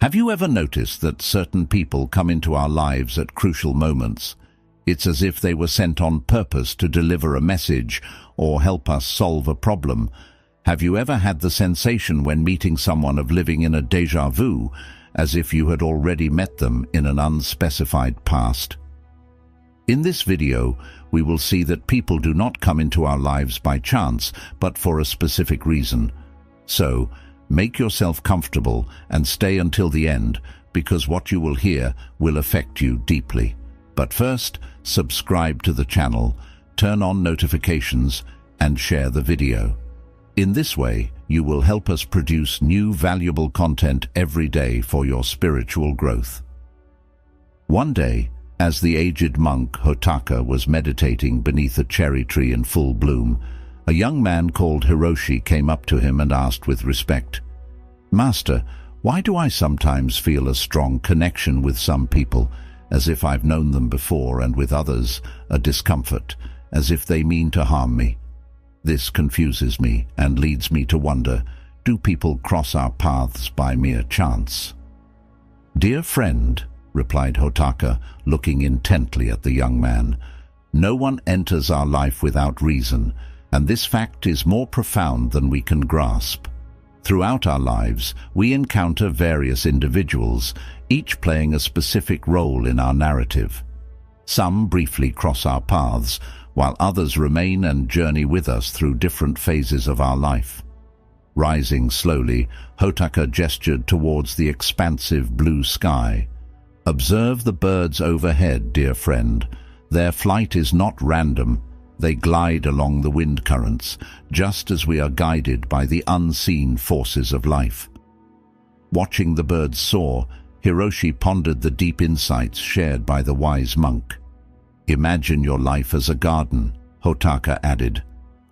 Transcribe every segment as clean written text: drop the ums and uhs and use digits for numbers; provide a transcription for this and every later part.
Have you ever noticed that certain people come into our lives at crucial moments? It's as if they were sent on purpose to deliver a message or help us solve a problem. Have you ever had the sensation when meeting someone of living in a déjà vu, as if you had already met them in an unspecified past? In this video, we will see that people do not come into our lives by chance, but for a specific reason. So, make yourself comfortable and stay until the end, because what you will hear will affect you deeply. But first, subscribe to the channel, turn on notifications, and share the video. In this way, you will help us produce new valuable content every day for your spiritual growth. One day, as the aged monk Hotaka was meditating beneath a cherry tree in full bloom, a young man called Hiroshi came up to him and asked with respect, "Master, why do I sometimes feel a strong connection with some people, as if I've known them before, and with others, a discomfort, as if they mean to harm me? This confuses me and leads me to wonder, do people cross our paths by mere chance?" "Dear friend," replied Hotaka, looking intently at the young man, "no one enters our life without reason, and this fact is more profound than we can grasp. Throughout our lives, we encounter various individuals, each playing a specific role in our narrative. Some briefly cross our paths, while others remain and journey with us through different phases of our life." Rising slowly, Hotaka gestured towards the expansive blue sky. "Observe the birds overhead, dear friend. Their flight is not random. They glide along the wind currents, just as we are guided by the unseen forces of life." Watching the birds soar, Hiroshi pondered the deep insights shared by the wise monk. "Imagine your life as a garden," Hotaka added.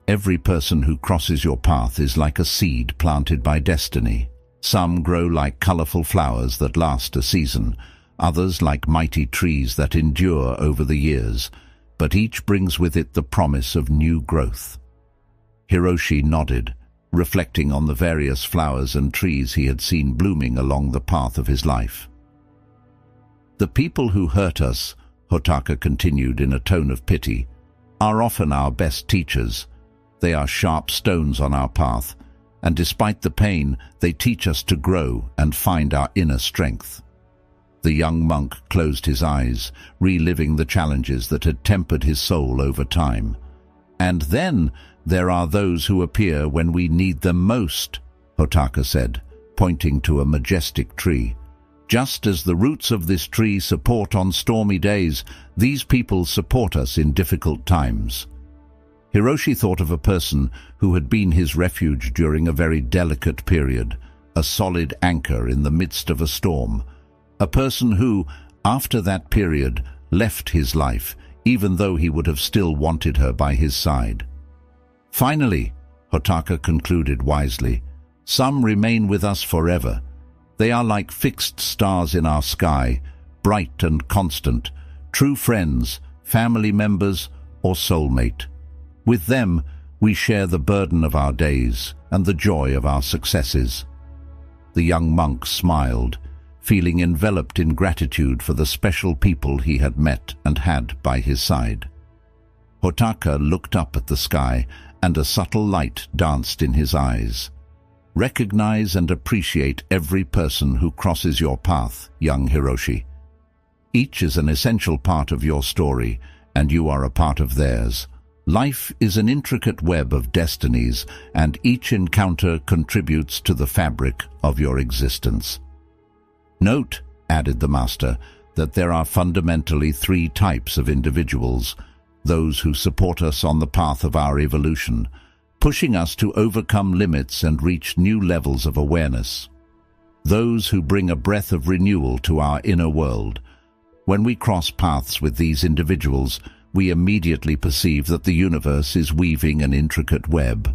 "Every person who crosses your path is like a seed planted by destiny. Some grow like colorful flowers that last a season, others like mighty trees that endure over the years, but each brings with it the promise of new growth." Hiroshi nodded, reflecting on the various flowers and trees he had seen blooming along the path of his life. "The people who hurt us," Hotaka continued in a tone of pity, "are often our best teachers. They are sharp stones on our path, and despite the pain, they teach us to grow and find our inner strength." The young monk closed his eyes, reliving the challenges that had tempered his soul over time. "And then there are those who appear when we need them most," Hotaka said, pointing to a majestic tree. "Just as the roots of this tree support on stormy days, these people support us in difficult times." Hiroshi thought of a person who had been his refuge during a very delicate period, a solid anchor in the midst of a storm. A person who, after that period, left his life, even though he would have still wanted her by his side. "Finally," Hotaka concluded wisely, "some remain with us forever. They are like fixed stars in our sky, bright and constant, true friends, family members, or soulmate. With them, we share the burden of our days and the joy of our successes." The young monk smiled, feeling enveloped in gratitude for the special people he had met and had by his side. Hotaka looked up at the sky, and a subtle light danced in his eyes. "Recognize and appreciate every person who crosses your path, young Hiroshi. Each is an essential part of your story, and you are a part of theirs. Life is an intricate web of destinies, and each encounter contributes to the fabric of your existence." "Note," added the master, "that there are fundamentally three types of individuals: those who support us on the path of our evolution, pushing us to overcome limits and reach new levels of awareness; those who bring a breath of renewal to our inner world. When we cross paths with these individuals, we immediately perceive that the universe is weaving an intricate web.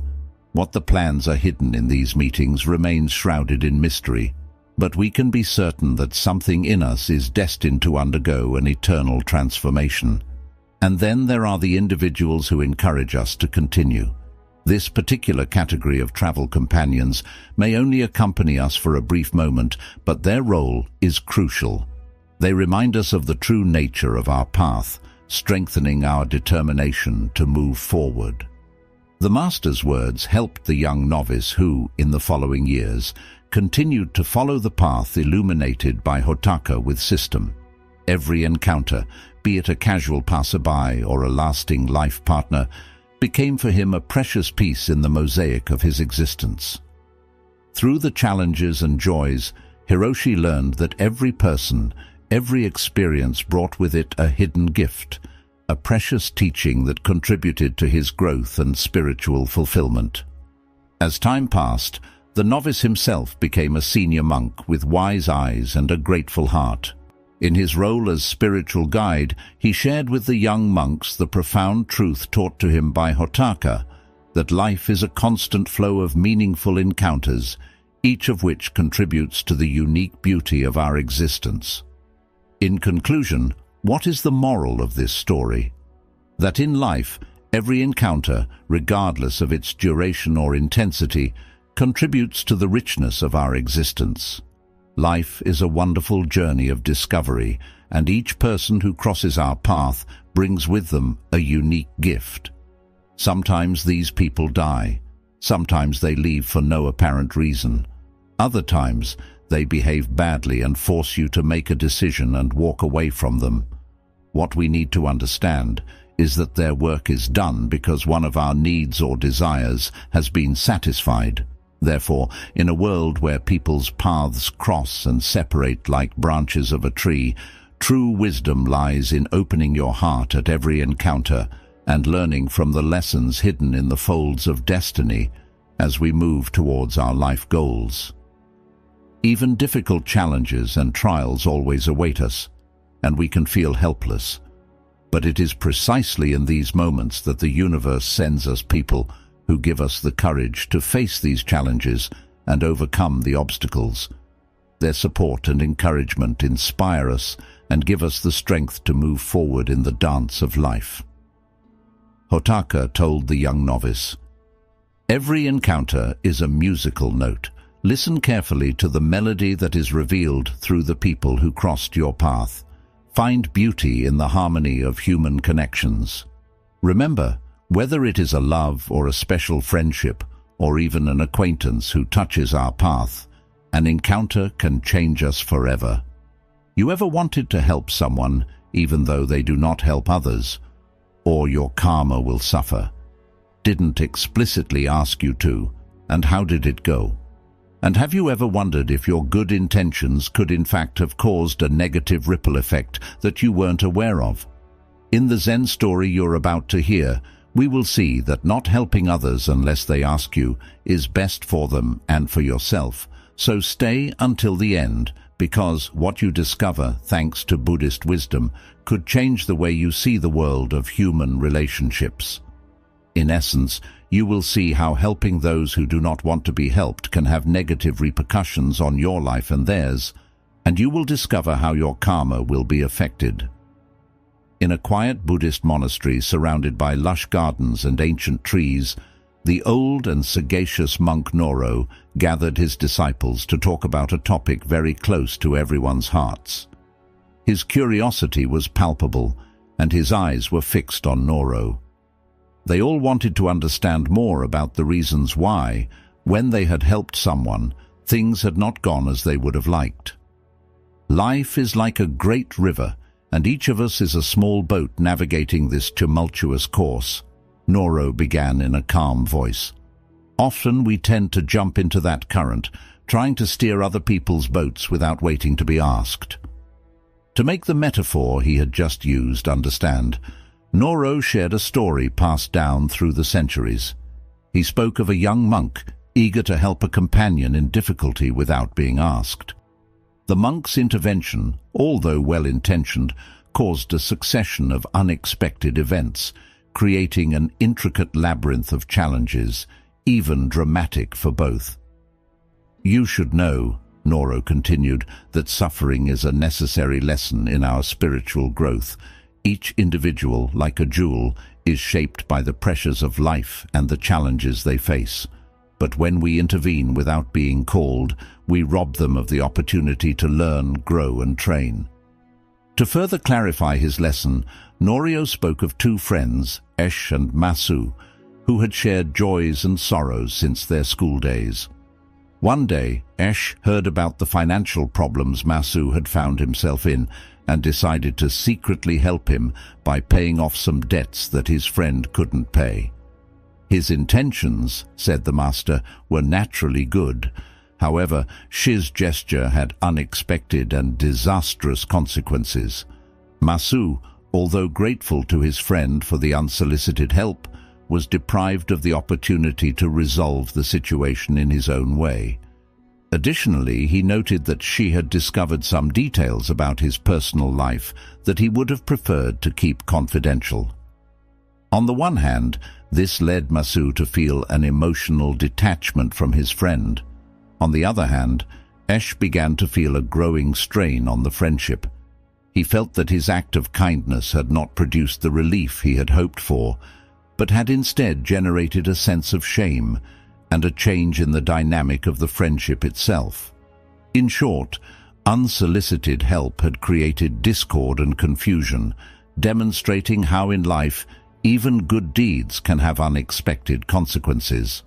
What the plans are hidden in these meetings remains shrouded in mystery, but we can be certain that something in us is destined to undergo an eternal transformation. And then there are the individuals who encourage us to continue. This particular category of travel companions may only accompany us for a brief moment, but their role is crucial. They remind us of the true nature of our path, strengthening our determination to move forward. The Master's words helped the young novice who, in the following years, continued to follow the path illuminated by Hotaka with system. Every encounter, be it a casual passerby or a lasting life partner, became for him a precious piece in the mosaic of his existence. Through the challenges and joys, Hiroshi learned that every person, every experience brought with it a hidden gift, a precious teaching that contributed to his growth and spiritual fulfillment. As time passed, the novice himself became a senior monk with wise eyes and a grateful heart. In his role as spiritual guide, he shared with the young monks the profound truth taught to him by Hotaka, that life is a constant flow of meaningful encounters, each of which contributes to the unique beauty of our existence. In conclusion, what is the moral of this story? That in life, every encounter, regardless of its duration or intensity, contributes to the richness of our existence. Life is a wonderful journey of discovery, and each person who crosses our path brings with them a unique gift. Sometimes these people die. Sometimes they leave for no apparent reason. Other times, they behave badly and force you to make a decision and walk away from them. What we need to understand is that their work is done because one of our needs or desires has been satisfied. Therefore, in a world where people's paths cross and separate like branches of a tree, true wisdom lies in opening your heart at every encounter and learning from the lessons hidden in the folds of destiny as we move towards our life goals. Even difficult challenges and trials always await us, and we can feel helpless. But it is precisely in these moments that the universe sends us people who give us the courage to face these challenges and overcome the obstacles. Their support and encouragement inspire us and give us the strength to move forward in the dance of life. Hotaka told the young novice, "Every encounter is a musical note. Listen carefully to the melody that is revealed through the people who crossed your path. Find beauty in the harmony of human connections. Remember, whether it is a love or a special friendship, or even an acquaintance who touches our path, an encounter can change us forever. You ever wanted to help someone, even though they do not help others? Or your karma will suffer. Didn't explicitly ask you to, and how did it go? And have you ever wondered if your good intentions could in fact have caused a negative ripple effect that you weren't aware of? In the Zen story you're about to hear, we will see that not helping others unless they ask you is best for them and for yourself. So stay until the end, because what you discover, thanks to Buddhist wisdom, could change the way you see the world of human relationships. In essence, you will see how helping those who do not want to be helped can have negative repercussions on your life and theirs, and you will discover how your karma will be affected. In a quiet Buddhist monastery surrounded by lush gardens and ancient trees, the old and sagacious monk Noro gathered his disciples to talk about a topic very close to everyone's hearts. His curiosity was palpable, and his eyes were fixed on Noro. They all wanted to understand more about the reasons why, when they had helped someone, things had not gone as they would have liked. Life is like a great river, and each of us is a small boat navigating this tumultuous course, Noro began in a calm voice. Often we tend to jump into that current, trying to steer other people's boats without waiting to be asked. To make the metaphor he had just used understand, Noro shared a story passed down through the centuries. He spoke of a young monk eager to help a companion in difficulty without being asked. The monk's intervention, although well-intentioned, caused a succession of unexpected events, creating an intricate labyrinth of challenges, even dramatic for both. You should know, Noro continued, that suffering is a necessary lesson in our spiritual growth. Each individual, like a jewel, is shaped by the pressures of life and the challenges they face. But when we intervene without being called, we rob them of the opportunity to learn, grow and train. To further clarify his lesson, Norio spoke of two friends, Esh and Masu, who had shared joys and sorrows since their school days. One day, Esh heard about the financial problems Masu had found himself in and decided to secretly help him by paying off some debts that his friend couldn't pay. His intentions, said the master, were naturally good. However, Sh's gesture had unexpected and disastrous consequences. Masu, although grateful to his friend for the unsolicited help, was deprived of the opportunity to resolve the situation in his own way. Additionally, he noted that she had discovered some details about his personal life that he would have preferred to keep confidential. On the one hand, this led Masu to feel an emotional detachment from his friend. On the other hand, Esh began to feel a growing strain on the friendship. He felt that his act of kindness had not produced the relief he had hoped for, but had instead generated a sense of shame and a change in the dynamic of the friendship itself. In short, unsolicited help had created discord and confusion, demonstrating how in life even good deeds can have unexpected consequences.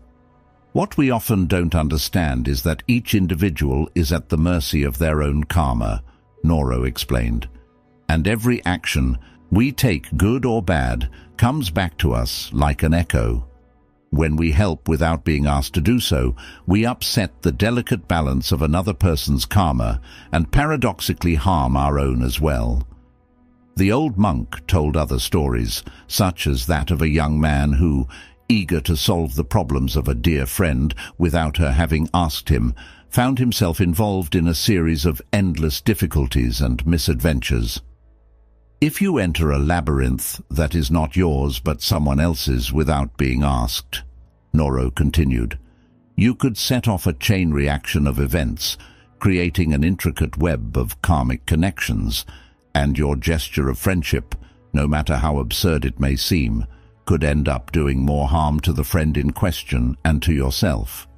What we often don't understand is that each individual is at the mercy of their own karma, Noro explained, and every action we take, good or bad, comes back to us like an echo. When we help without being asked to do so, we upset the delicate balance of another person's karma and paradoxically harm our own as well. The old monk told other stories, such as that of a young man who, eager to solve the problems of a dear friend without her having asked him, found himself involved in a series of endless difficulties and misadventures. If you enter a labyrinth that is not yours but someone else's without being asked, Noro continued, you could set off a chain reaction of events, creating an intricate web of karmic connections, and your gesture of friendship, no matter how absurd it may seem, could end up doing more harm to the friend in question and to yourself.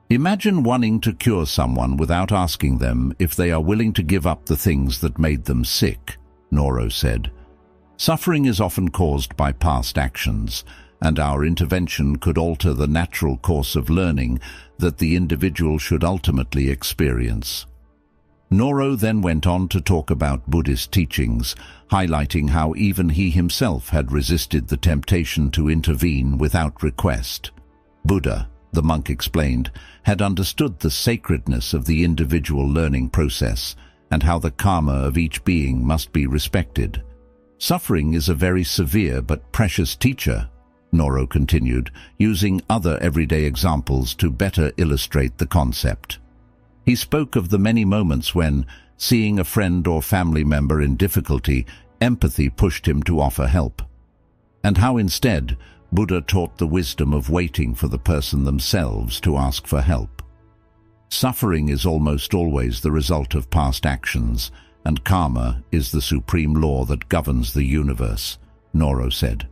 Imagine wanting to cure someone without asking them if they are willing to give up the things that made them sick, Noro said. Suffering is often caused by past actions, and our intervention could alter the natural course of learning that the individual should ultimately experience. Noro then went on to talk about Buddhist teachings, highlighting how even he himself had resisted the temptation to intervene without request. Buddha, the monk explained, had understood the sacredness of the individual learning process and how the karma of each being must be respected. Suffering is a very severe but precious teacher, Noro continued, using other everyday examples to better illustrate the concept. He spoke of the many moments when, seeing a friend or family member in difficulty, empathy pushed him to offer help, and how instead Buddha taught the wisdom of waiting for the person themselves to ask for help. Suffering is almost always the result of past actions, and karma is the supreme law that governs the universe, Noro said.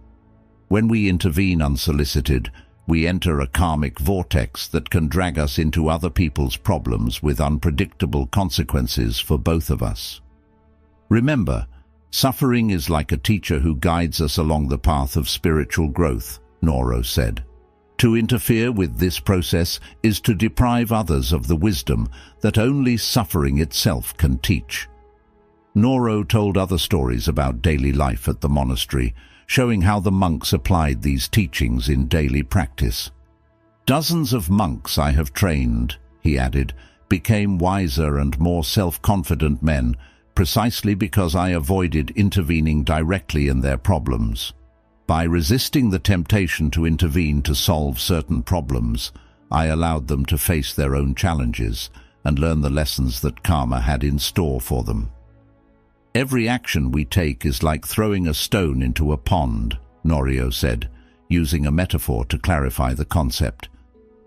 When we intervene unsolicited, we enter a karmic vortex that can drag us into other people's problems with unpredictable consequences for both of us. Remember, suffering is like a teacher who guides us along the path of spiritual growth, Noro said. To interfere with this process is to deprive others of the wisdom that only suffering itself can teach. Noro told other stories about daily life at the monastery, showing how the monks applied these teachings in daily practice. Dozens of monks I have trained, he added, became wiser and more self-confident men precisely because I avoided intervening directly in their problems. By resisting the temptation to intervene to solve certain problems, I allowed them to face their own challenges and learn the lessons that karma had in store for them. Every action we take is like throwing a stone into a pond, Norio said, using a metaphor to clarify the concept.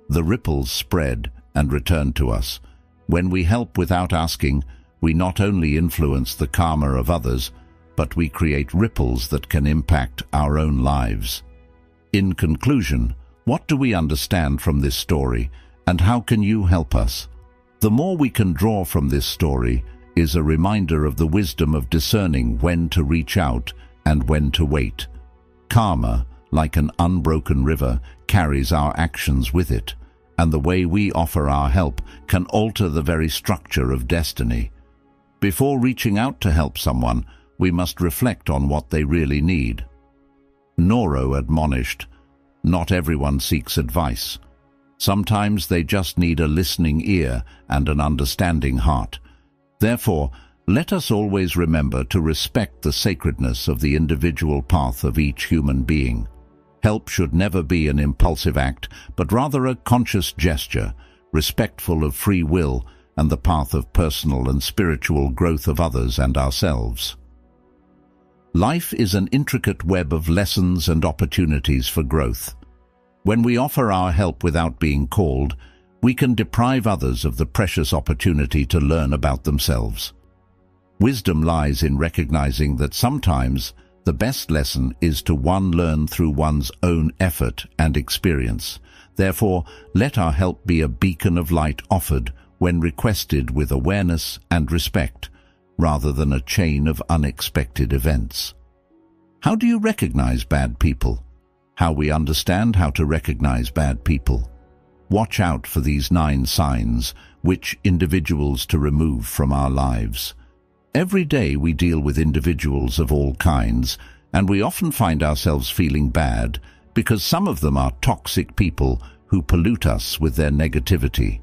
The ripples spread and return to us. When we help without asking, we not only influence the karma of others, but we create ripples that can impact our own lives. In conclusion, what do we understand from this story, and how can you help us? The more we can draw from this story is a reminder of the wisdom of discerning when to reach out and when to wait. Karma, like an unbroken river, carries our actions with it, and the way we offer our help can alter the very structure of destiny. Before reaching out to help someone, we must reflect on what they really need. Noro admonished, "Not everyone seeks advice. Sometimes they just need a listening ear and an understanding heart. Therefore, let us always remember to respect the sacredness of the individual path of each human being. Help should never be an impulsive act, but rather a conscious gesture, respectful of free will and the path of personal and spiritual growth of others and ourselves." Life is an intricate web of lessons and opportunities for growth. When we offer our help without being called, we can deprive others of the precious opportunity to learn about themselves. Wisdom lies in recognizing that sometimes the best lesson is to learn through one's own effort and experience. Therefore, let our help be a beacon of light offered when requested with awareness and respect, rather than a chain of unexpected events. How do you recognize bad people? How we understand how to recognize bad people. Watch out for these 9 signs, which individuals to remove from our lives. Every day we deal with individuals of all kinds, and we often find ourselves feeling bad because some of them are toxic people who pollute us with their negativity.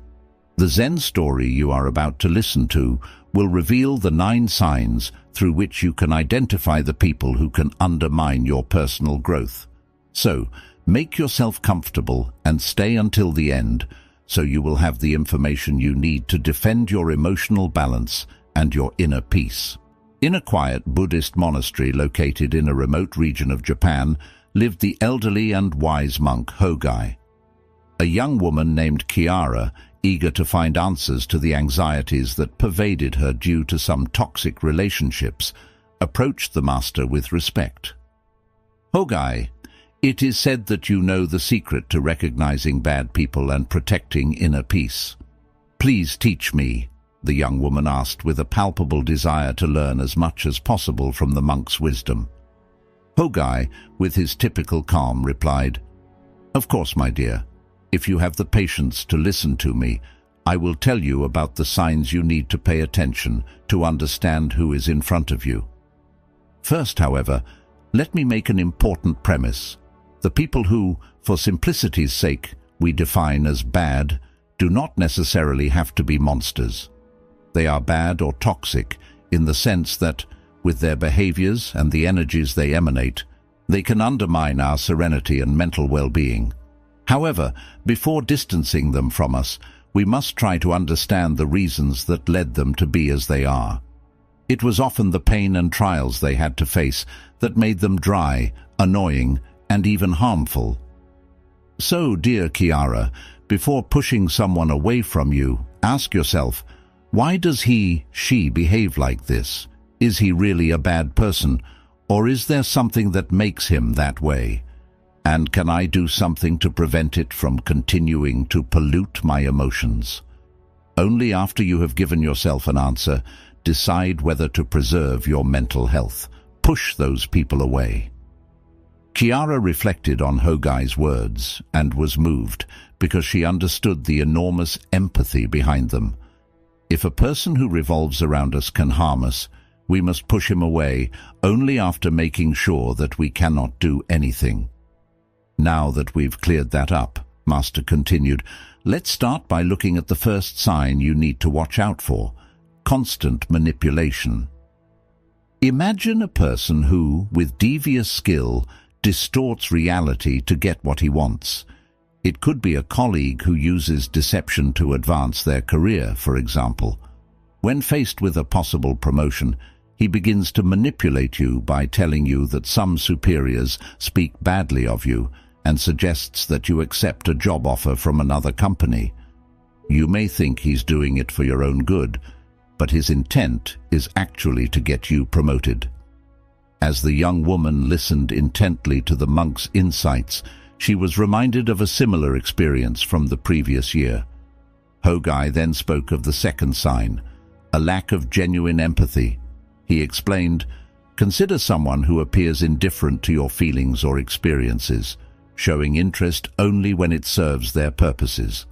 The Zen story you are about to listen to will reveal the 9 signs through which you can identify the people who can undermine your personal growth. So, make yourself comfortable and stay until the end, so you will have the information you need to defend your emotional balance and your inner peace. In a quiet Buddhist monastery located in a remote region of Japan lived the elderly and wise monk Hogai. A young woman named Kiara, eager to find answers to the anxieties that pervaded her due to some toxic relationships, approached the master with respect. "Hogai, it is said that you know the secret to recognizing bad people and protecting inner peace. Please teach me," the young woman asked with a palpable desire to learn as much as possible from the monk's wisdom. Hogai, with his typical calm, replied, "Of course, my dear. If you have the patience to listen to me, I will tell you about the signs you need to pay attention to understand who is in front of you. First, however, let me make an important premise. The people who, for simplicity's sake, we define as bad, do not necessarily have to be monsters. They are bad or toxic in the sense that, with their behaviors and the energies they emanate, they can undermine our serenity and mental well-being. However, before distancing them from us, we must try to understand the reasons that led them to be as they are. It was often the pain and trials they had to face that made them dry, annoying, and even harmful. So, dear Kiara, before pushing someone away from you, ask yourself, why does she behave like this? Is he really a bad person, or is there something that makes him that way? And can I do something to prevent it from continuing to pollute my emotions? Only after you have given yourself an answer, decide whether to preserve your mental health. Push those people away. Kiara reflected on Hogai's words and was moved because she understood the enormous empathy behind them. If a person who revolves around us can harm us, we must push him away only after making sure that we cannot do anything. Now that we've cleared that up, Master continued, let's start by looking at the first sign you need to watch out for: constant manipulation. Imagine a person who, with devious skill, distorts reality to get what he wants. It could be a colleague who uses deception to advance their career, for example. When faced with a possible promotion, he begins to manipulate you by telling you that some superiors speak badly of you and suggests that you accept a job offer from another company. You may think he's doing it for your own good, but his intent is actually to get you promoted. As the young woman listened intently to the monk's insights, she was reminded of a similar experience from the previous year. Hogai then spoke of the second sign, a lack of genuine empathy. He explained, "Consider someone who appears indifferent to your feelings or experiences, showing interest only when it serves their purposes.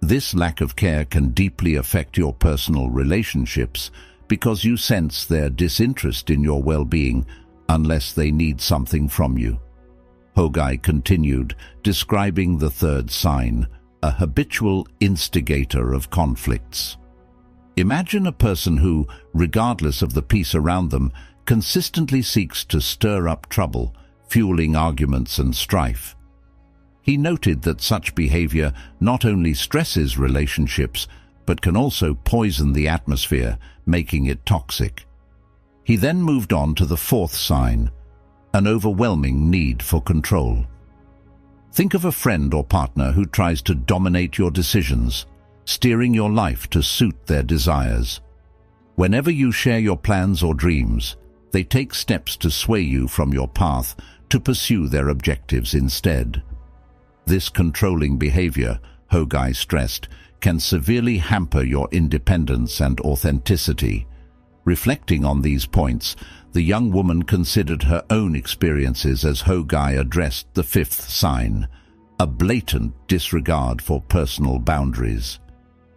This lack of care can deeply affect your personal relationships because you sense their disinterest in your well-being unless they need something from you." Hogai continued, describing the third sign, a habitual instigator of conflicts. Imagine a person who, regardless of the peace around them, consistently seeks to stir up trouble, fueling arguments and strife. He noted that such behavior not only stresses relationships, but can also poison the atmosphere, making it toxic. He then moved on to the fourth sign, an overwhelming need for control. Think of a friend or partner who tries to dominate your decisions, steering your life to suit their desires. Whenever you share your plans or dreams, they take steps to sway you from your path to pursue their objectives instead. This controlling behavior, Hogai stressed, can severely hamper your independence and authenticity. Reflecting on these points, the young woman considered her own experiences as Hogai addressed the fifth sign, a blatant disregard for personal boundaries.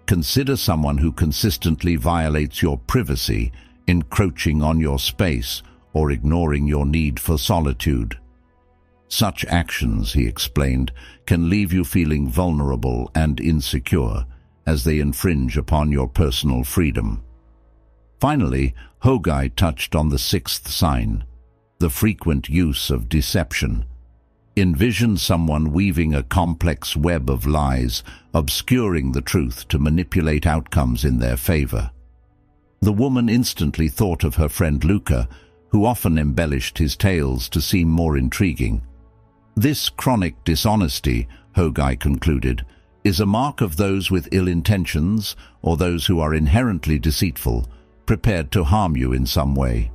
Consider someone who consistently violates your privacy, encroaching on your space, or ignoring your need for solitude. Such actions, he explained, can leave you feeling vulnerable and insecure as they infringe upon your personal freedom. Finally, Hogai touched on the sixth sign, the frequent use of deception. Envision someone weaving a complex web of lies, obscuring the truth to manipulate outcomes in their favor. The woman instantly thought of her friend Luca, who often embellished his tales to seem more intriguing. This chronic dishonesty, Hogai concluded, is a mark of those with ill intentions or those who are inherently deceitful, prepared to harm you in some way.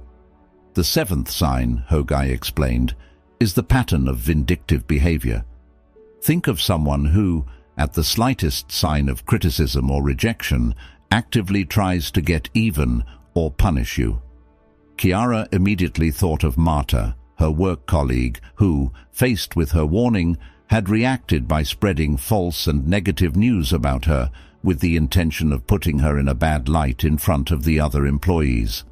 The seventh sign, Hogai explained, is the pattern of vindictive behavior. Think of someone who, at the slightest sign of criticism or rejection, actively tries to get even or punish you. Chiara immediately thought of Marta, her work colleague, who, faced with her warning, had reacted by spreading false and negative news about her with the intention of putting her in a bad light in front of the other employees.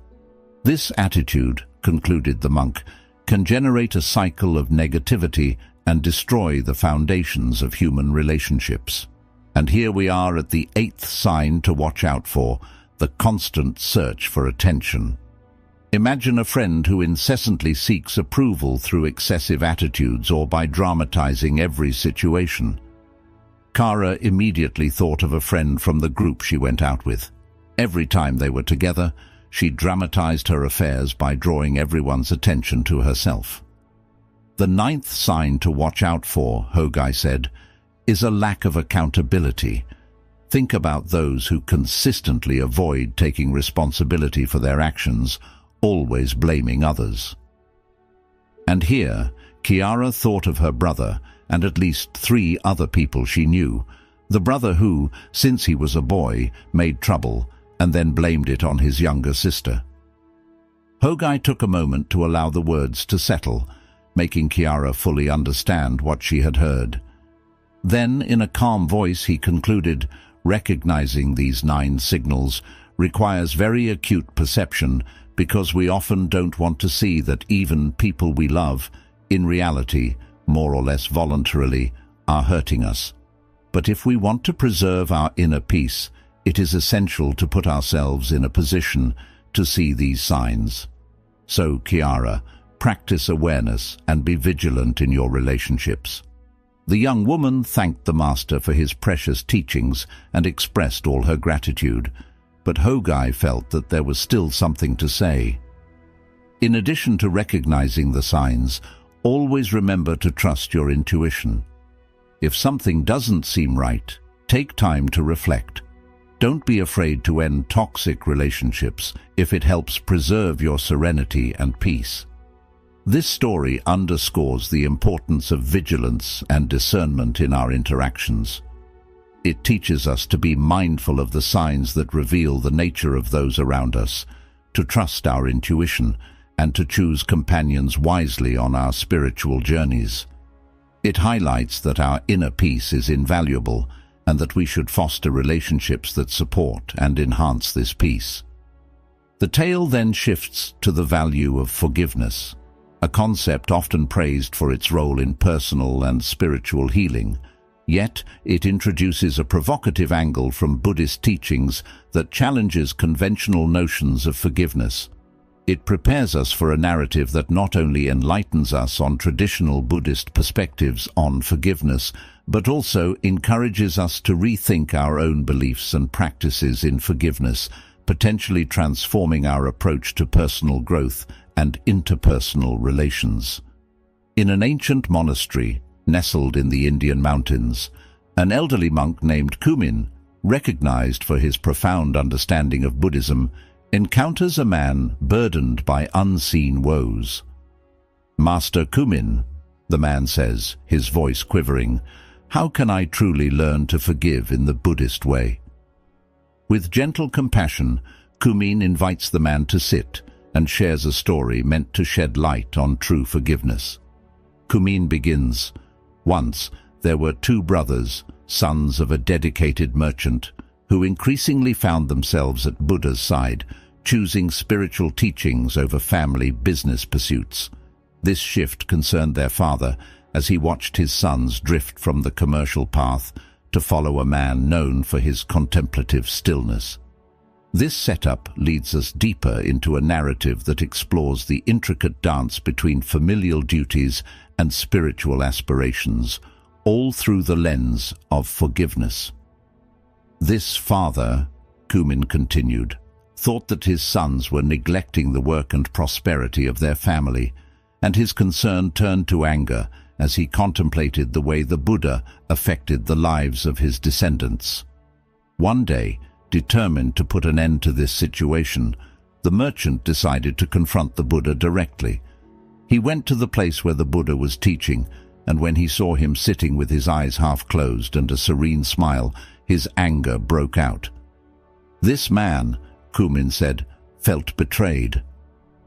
This attitude, concluded the monk, can generate a cycle of negativity and destroy the foundations of human relationships. And here we are at the eighth sign to watch out for, the constant search for attention. Imagine a friend who incessantly seeks approval through excessive attitudes or by dramatizing every situation. Cara immediately thought of a friend from the group she went out with. Every time they were together, she dramatized her affairs by drawing everyone's attention to herself. The ninth sign to watch out for, Hogai said, is a lack of accountability. Think about those who consistently avoid taking responsibility for their actions, always blaming others. And here, Chiara thought of her brother and at least 3 other people she knew, the brother who, since he was a boy, made trouble and then blamed it on his younger sister. Hogai took a moment to allow the words to settle, making Chiara fully understand what she had heard. Then, in a calm voice, he concluded, recognizing these 9 signals requires very acute perception because we often don't want to see that even people we love, in reality, more or less voluntarily, are hurting us. But if we want to preserve our inner peace, it is essential to put ourselves in a position to see these signs. So, Chiara, practice awareness and be vigilant in your relationships. The young woman thanked the master for his precious teachings and expressed all her gratitude, but Hogai felt that there was still something to say. In addition to recognizing the signs, always remember to trust your intuition. If something doesn't seem right, take time to reflect. Don't be afraid to end toxic relationships if it helps preserve your serenity and peace. This story underscores the importance of vigilance and discernment in our interactions. It teaches us to be mindful of the signs that reveal the nature of those around us, to trust our intuition, and to choose companions wisely on our spiritual journeys. It highlights that our inner peace is invaluable and that we should foster relationships that support and enhance this peace. The tale then shifts to the value of forgiveness, a concept often praised for its role in personal and spiritual healing. Yet, it introduces a provocative angle from Buddhist teachings that challenges conventional notions of forgiveness. It prepares us for a narrative that not only enlightens us on traditional Buddhist perspectives on forgiveness, but also encourages us to rethink our own beliefs and practices in forgiveness, potentially transforming our approach to personal growth and interpersonal relations. In an ancient monastery, nestled in the Indian mountains, an elderly monk named Kumin, recognized for his profound understanding of Buddhism, encounters a man burdened by unseen woes. "Master Kumin," the man says, his voice quivering, "how can I truly learn to forgive in the Buddhist way?" With gentle compassion, Kumin invites the man to sit and shares a story meant to shed light on true forgiveness. Kumin begins, "Once, there were two brothers, sons of a dedicated merchant, who increasingly found themselves at Buddha's side, choosing spiritual teachings over family business pursuits. This shift concerned their father, as he watched his sons drift from the commercial path to follow a man known for his contemplative stillness. This setup leads us deeper into a narrative that explores the intricate dance between familial duties and spiritual aspirations, all through the lens of forgiveness. This father," Kumin continued, "thought that his sons were neglecting the work and prosperity of their family, and his concern turned to anger as he contemplated the way the Buddha affected the lives of his descendants. One day, determined to put an end to this situation, the merchant decided to confront the Buddha directly. He went to the place where the Buddha was teaching, and when he saw him sitting with his eyes half closed and a serene smile, his anger broke out. This man, Kumin said, felt betrayed.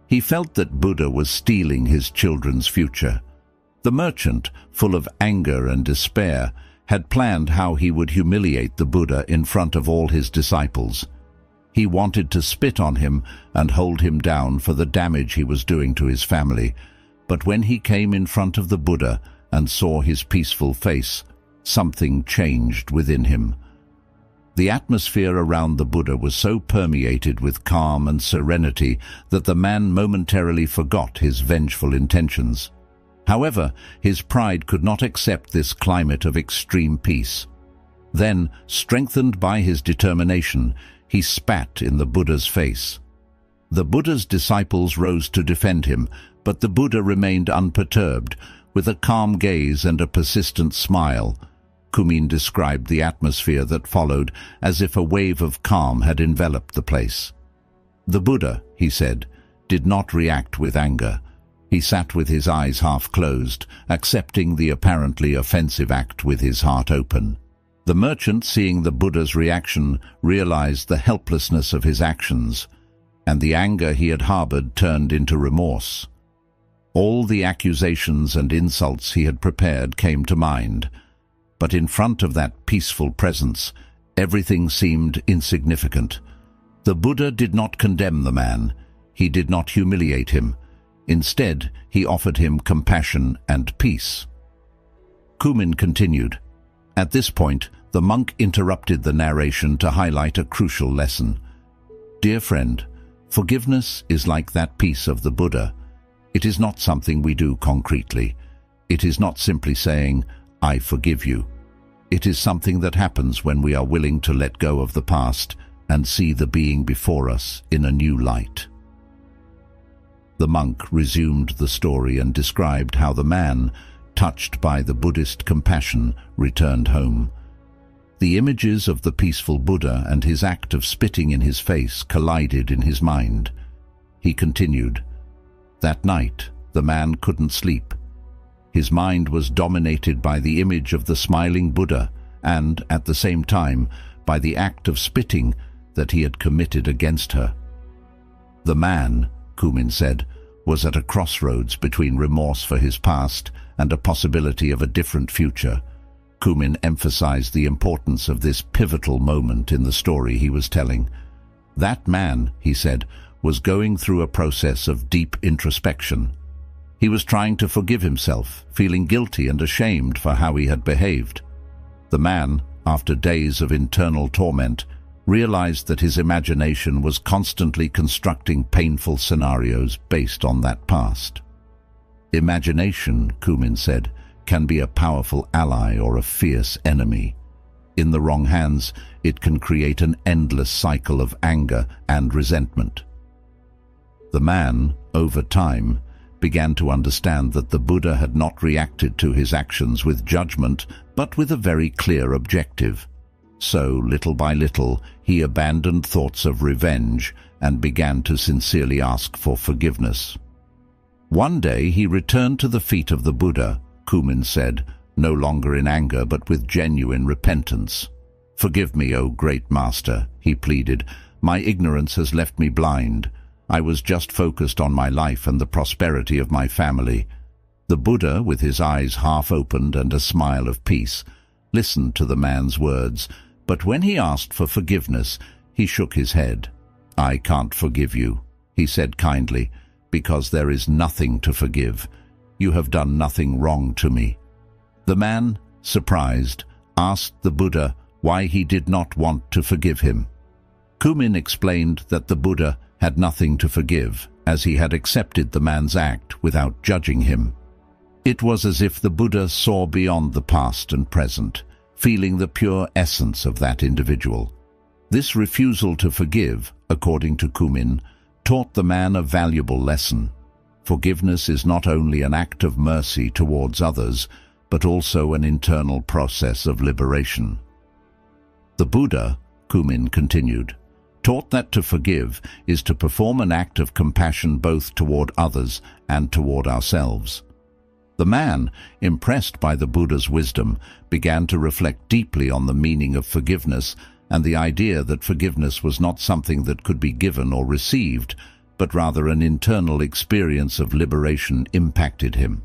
He felt that Buddha was stealing his children's future. The merchant, full of anger and despair, had planned how he would humiliate the Buddha in front of all his disciples. He wanted to spit on him and hold him down for the damage he was doing to his family, but when he came in front of the Buddha and saw his peaceful face, something changed within him. The atmosphere around the Buddha was so permeated with calm and serenity that the man momentarily forgot his vengeful intentions. However, his pride could not accept this climate of extreme peace. Then, strengthened by his determination, he spat in the Buddha's face. The Buddha's disciples rose to defend him, but the Buddha remained unperturbed, with a calm gaze and a persistent smile. Kumin described the atmosphere that followed as if a wave of calm had enveloped the place. The Buddha, he said, did not react with anger. He sat with his eyes half closed, accepting the apparently offensive act with his heart open. The merchant, seeing the Buddha's reaction, realized the helplessness of his actions, and the anger he had harbored turned into remorse. All the accusations and insults he had prepared came to mind, but in front of that peaceful presence, everything seemed insignificant. The Buddha did not condemn the man. He did not humiliate him. Instead, he offered him compassion and peace. Kumin continued. At this point, the monk interrupted the narration to highlight a crucial lesson. Dear friend, forgiveness is like that piece of the Buddha. It is not something we do concretely. It is not simply saying, I forgive you. It is something that happens when we are willing to let go of the past and see the being before us in a new light. The monk resumed the story and described how the man, touched by the Buddhist compassion, returned home. The images of the peaceful Buddha and his act of spitting in his face collided in his mind. He continued, That night, the man couldn't sleep. His mind was dominated by the image of the smiling Buddha and, at the same time, by the act of spitting that he had committed against her. The man, Kumin said, was at a crossroads between remorse for his past and a possibility of a different future. Kumin emphasized the importance of this pivotal moment in the story he was telling. That man, he said, was going through a process of deep introspection. He was trying to forgive himself, feeling guilty and ashamed for how he had behaved. The man, after days of internal torment, realized that his imagination was constantly constructing painful scenarios based on that past. Imagination, Kumin said, can be a powerful ally or a fierce enemy. In the wrong hands, it can create an endless cycle of anger and resentment. The man, over time, began to understand that the Buddha had not reacted to his actions with judgment, but with a very clear objective. So, little by little, he abandoned thoughts of revenge and began to sincerely ask for forgiveness. One day he returned to the feet of the Buddha, Kumin said, no longer in anger but with genuine repentance. "Forgive me, O great master," he pleaded. "My ignorance has left me blind. I was just focused on my life and the prosperity of my family." The Buddha, with his eyes half opened and a smile of peace, listened to the man's words, but when he asked for forgiveness, he shook his head. "I can't forgive you," he said kindly, "because there is nothing to forgive. You have done nothing wrong to me." The man, surprised, asked the Buddha why he did not want to forgive him. Kumin explained that the Buddha had nothing to forgive, as he had accepted the man's act without judging him. It was as if the Buddha saw beyond the past and present, feeling the pure essence of that individual. This refusal to forgive, according to Kumin, taught the man a valuable lesson. Forgiveness is not only an act of mercy towards others, but also an internal process of liberation. The Buddha, Kumin continued, taught that to forgive is to perform an act of compassion both toward others and toward ourselves. The man, impressed by the Buddha's wisdom, began to reflect deeply on the meaning of forgiveness and the idea that forgiveness was not something that could be given or received, but rather an internal experience of liberation impacted him.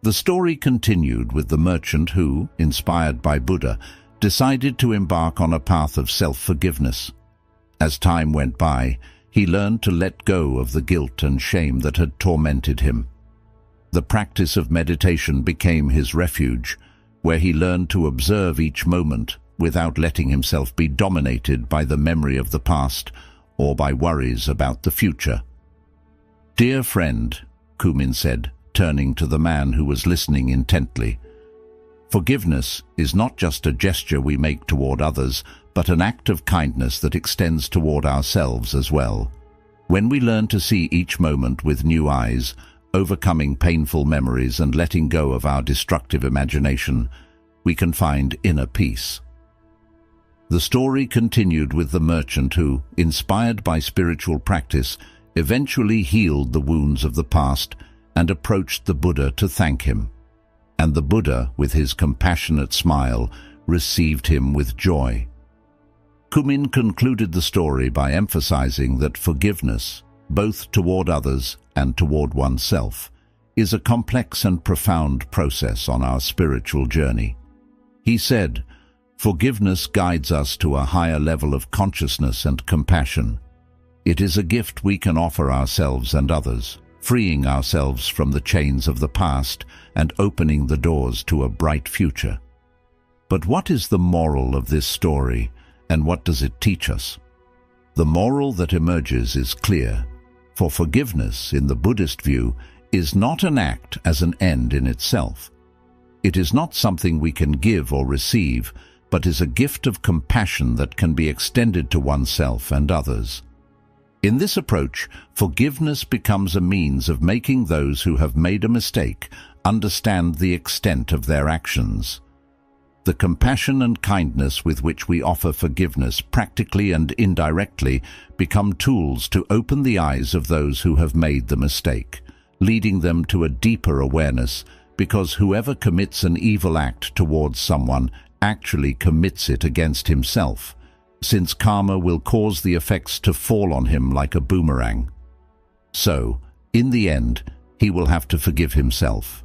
The story continued with the merchant who, inspired by Buddha, decided to embark on a path of self-forgiveness. As time went by, he learned to let go of the guilt and shame that had tormented him. The practice of meditation became his refuge, where he learned to observe each moment without letting himself be dominated by the memory of the past or by worries about the future. "Dear friend," Kumin said, turning to the man who was listening intently, "forgiveness is not just a gesture we make toward others, but an act of kindness that extends toward ourselves as well. When we learn to see each moment with new eyes, overcoming painful memories and letting go of our destructive imagination, we can find inner peace." The story continued with the merchant who, inspired by spiritual practice, eventually healed the wounds of the past and approached the Buddha to thank him. And the Buddha, with his compassionate smile, received him with joy. Kumin concluded the story by emphasizing that forgiveness, both toward others and toward oneself, is a complex and profound process on our spiritual journey. He said, "Forgiveness guides us to a higher level of consciousness and compassion. It is a gift we can offer ourselves and others, freeing ourselves from the chains of the past and opening the doors to a bright future." But what is the moral of this story, and what does it teach us? The moral that emerges is clear, for forgiveness, in the Buddhist view, is not an act as an end in itself. It is not something we can give or receive, but is a gift of compassion that can be extended to oneself and others. In this approach, forgiveness becomes a means of making those who have made a mistake understand the extent of their actions. The compassion and kindness with which we offer forgiveness practically and indirectly become tools to open the eyes of those who have made the mistake, leading them to a deeper awareness, because whoever commits an evil act towards someone actually commits it against himself, since karma will cause the effects to fall on him like a boomerang. So, in the end, he will have to forgive himself.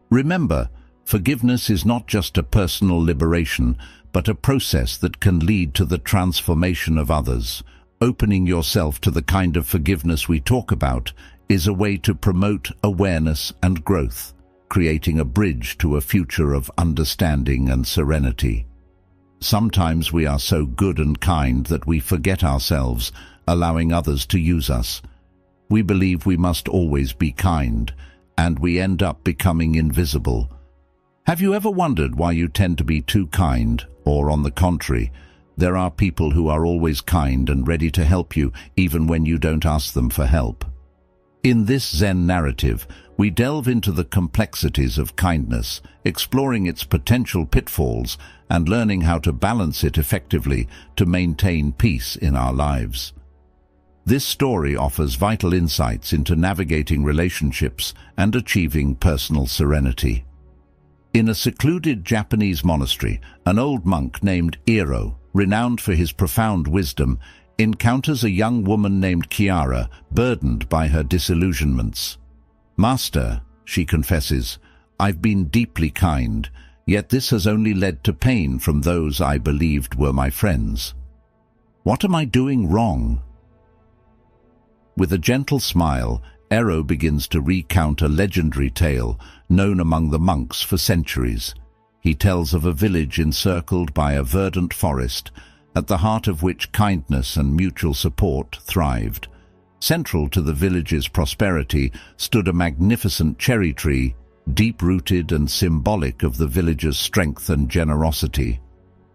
Remember, forgiveness is not just a personal liberation, but a process that can lead to the transformation of others. Opening yourself to the kind of forgiveness we talk about is a way to promote awareness and growth, creating a bridge to a future of understanding and serenity. Sometimes we are so good and kind that we forget ourselves, allowing others to use us. We believe we must always be kind, and we end up becoming invisible. Have you ever wondered why you tend to be too kind, or on the contrary, there are people who are always kind and ready to help you even when you don't ask them for help? In this Zen narrative, we delve into the complexities of kindness, exploring its potential pitfalls and learning how to balance it effectively to maintain peace in our lives. This story offers vital insights into navigating relationships and achieving personal serenity. In a secluded Japanese monastery, an old monk named Iro, renowned for his profound wisdom, encounters a young woman named Chiara, burdened by her disillusionments. "Master," she confesses, "I've been deeply kind, yet this has only led to pain from those I believed were my friends. What am I doing wrong?" With a gentle smile, Ero begins to recount a legendary tale known among the monks for centuries. He tells of a village encircled by a verdant forest, at the heart of which kindness and mutual support thrived. Central to the village's prosperity stood a magnificent cherry tree, deep-rooted and symbolic of the village's strength and generosity.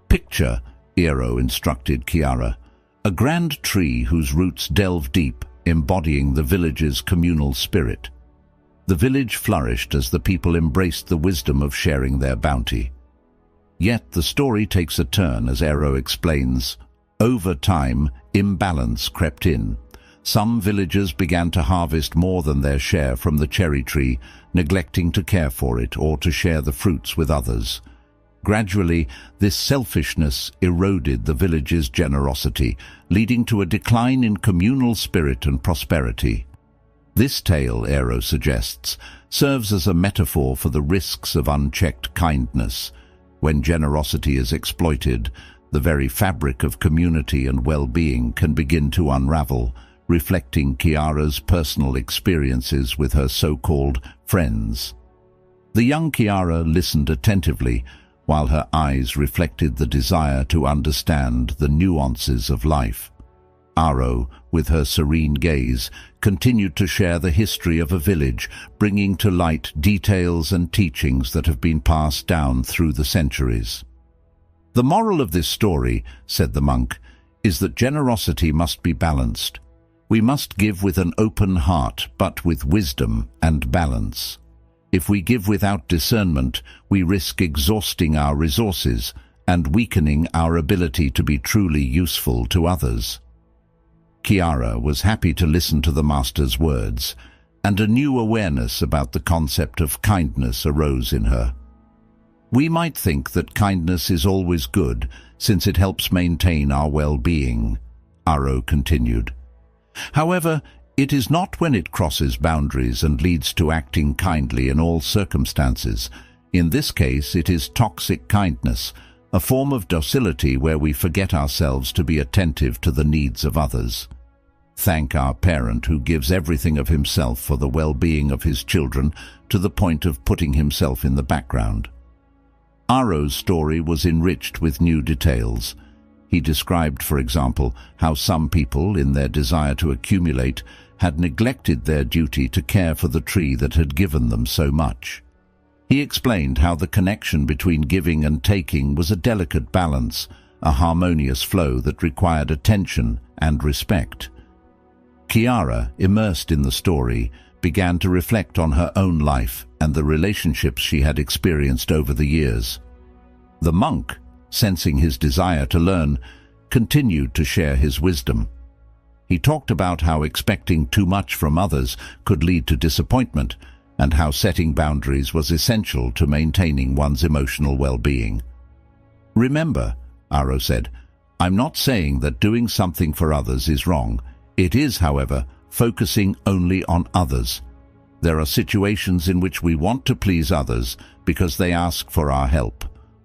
"Picture," Ero instructed Chiara, "a grand tree whose roots delve deep, embodying the village's communal spirit." The village flourished as the people embraced the wisdom of sharing their bounty. Yet the story takes a turn as Ero explains. Over time, imbalance crept in. Some villagers began to harvest more than their share from the cherry tree, neglecting to care for it or to share the fruits with others. Gradually, this selfishness eroded the village's generosity, leading to a decline in communal spirit and prosperity. This tale, Ero suggests, serves as a metaphor for the risks of unchecked kindness. When generosity is exploited, the very fabric of community and well-being can begin to unravel, reflecting Chiara's personal experiences with her so-called friends. The young Chiara listened attentively, while her eyes reflected the desire to understand the nuances of life. Aro, with her serene gaze, continued to share the history of a village, bringing to light details and teachings that have been passed down through the centuries. "The moral of this story," said the monk, "is that generosity must be balanced. We must give with an open heart, but with wisdom and balance. If we give without discernment, we risk exhausting our resources and weakening our ability to be truly useful to others." Chiara was happy to listen to the master's words, and a new awareness about the concept of kindness arose in her. "We might think that kindness is always good, since it helps maintain our well-being," Aro continued. "However, it is not when it crosses boundaries and leads to acting kindly in all circumstances. In this case, it is toxic kindness, a form of docility where we forget ourselves to be attentive to the needs of others. Thank our parent who gives everything of himself for the well-being of his children to the point of putting himself in the background." Aro's story was enriched with new details. He described, for example, how some people, in their desire to accumulate, had neglected their duty to care for the tree that had given them so much. He explained how the connection between giving and taking was a delicate balance, a harmonious flow that required attention and respect. Chiara, immersed in the story, began to reflect on her own life and the relationships she had experienced over the years. The monk, sensing his desire to learn, continued to share his wisdom. He talked about how expecting too much from others could lead to disappointment, and how setting boundaries was essential to maintaining one's emotional well-being. "Remember," Aro said, "I'm not saying that doing something for others is wrong. It is, however, focusing only on others. There are situations in which we want to please others because they ask for our help,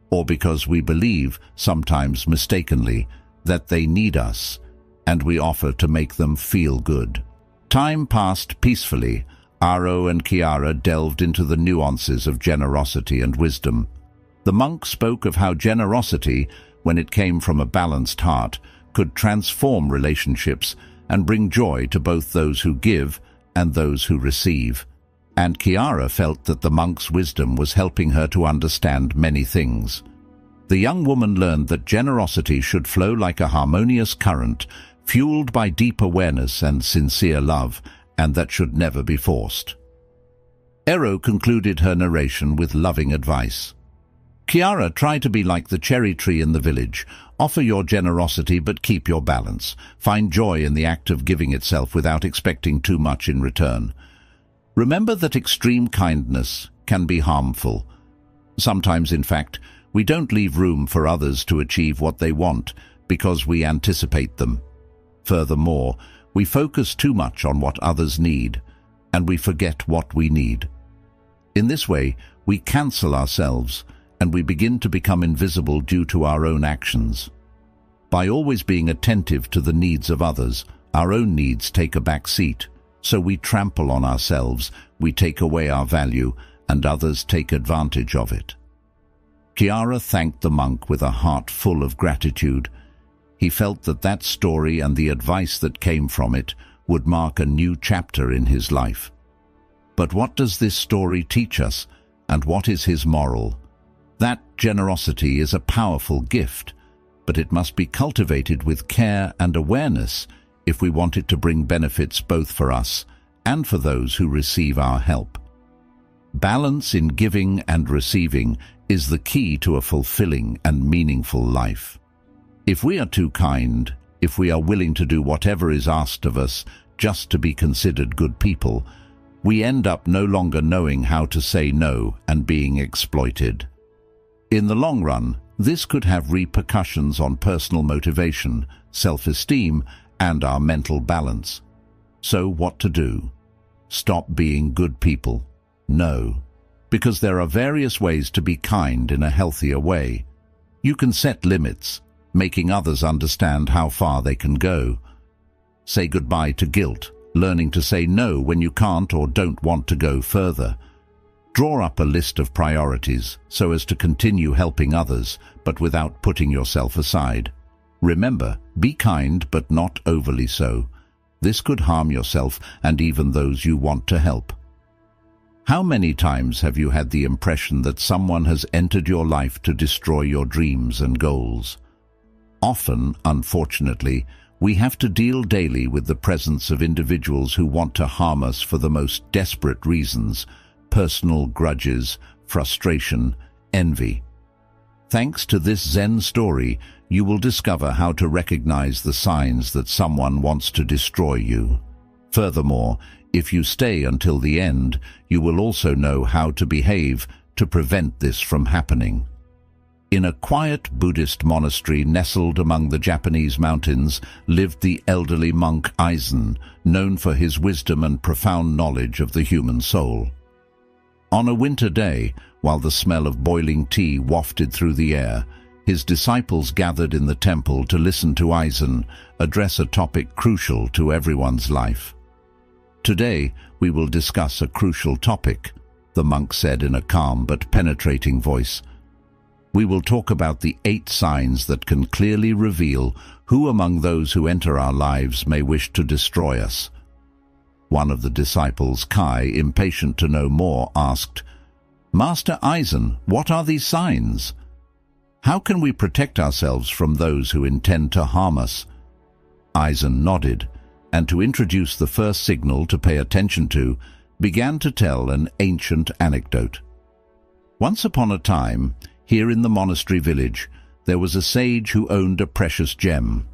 or because we believe, sometimes mistakenly, that they need us, and we offer to make them feel good." Time passed peacefully. Aro and Chiara delved into the nuances of generosity and wisdom. The monk spoke of how generosity, when it came from a balanced heart, could transform relationships and bring joy to both those who give and those who receive. And Chiara felt that the monk's wisdom was helping her to understand many things. The young woman learned that generosity should flow like a harmonious current, fueled by deep awareness and sincere love, and that should never be forced. Ero concluded her narration with loving advice. "Chiara, try to be like the cherry tree in the village. Offer your generosity but keep your balance. Find joy in the act of giving itself without expecting too much in return. Remember that extreme kindness can be harmful. Sometimes, in fact, we don't leave room for others to achieve what they want because we anticipate them. Furthermore, we focus too much on what others need, and we forget what we need. In this way, we cancel ourselves, and we begin to become invisible due to our own actions. By always being attentive to the needs of others, our own needs take a back seat, so we trample on ourselves, we take away our value, and others take advantage of it." Chiara thanked the monk with a heart full of gratitude. He felt that story and the advice that came from it would mark a new chapter in his life. But what does this story teach us, and what is his moral? That generosity is a powerful gift, but it must be cultivated with care and awareness if we want it to bring benefits both for us and for those who receive our help. Balance in giving and receiving is the key to a fulfilling and meaningful life. If we are too kind, if we are willing to do whatever is asked of us just to be considered good people, we end up no longer knowing how to say no and being exploited. In the long run, this could have repercussions on personal motivation, self-esteem, and our mental balance. So what to do? Stop being good people? No, because there are various ways to be kind in a healthier way. You can set limits, making others understand how far they can go. Say goodbye to guilt, learning to say no when you can't or don't want to go further. Draw up a list of priorities so as to continue helping others, but without putting yourself aside. Remember, be kind but not overly so. This could harm yourself and even those you want to help. How many times have you had the impression that someone has entered your life to destroy your dreams and goals? Often, unfortunately, we have to deal daily with the presence of individuals who want to harm us for the most desperate reasons: personal grudges, frustration, envy. Thanks to this Zen story, you will discover how to recognize the signs that someone wants to destroy you. Furthermore, if you stay until the end, you will also know how to behave to prevent this from happening. In a quiet Buddhist monastery nestled among the Japanese mountains lived the elderly monk Aizen, known for his wisdom and profound knowledge of the human soul. On a winter day, while the smell of boiling tea wafted through the air, his disciples gathered in the temple to listen to Aizen address a topic crucial to everyone's life. "Today, we will discuss a crucial topic," the monk said in a calm but penetrating voice. "We will talk about the 8 signs that can clearly reveal who among those who enter our lives may wish to destroy us." One of the disciples, Kai, impatient to know more, asked, "Master Aizen, what are these signs? How can we protect ourselves from those who intend to harm us?" Aizen nodded, and to introduce the first signal to pay attention to, began to tell an ancient anecdote. Once upon a time, here in the monastery village, there was a sage who owned a precious gem.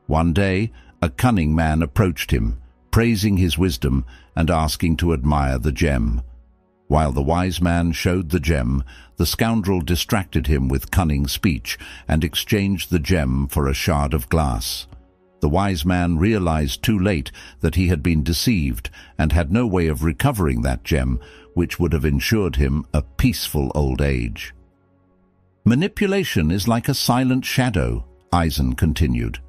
One day, A cunning man approached him, praising his wisdom and asking to admire the gem. While the wise man showed the gem, the scoundrel distracted him with cunning speech and exchanged the gem for a shard of glass. The wise man realized too late that he had been deceived and had no way of recovering that gem, which would have ensured him a peaceful old age. Manipulation is like a silent shadow, Eisen continued.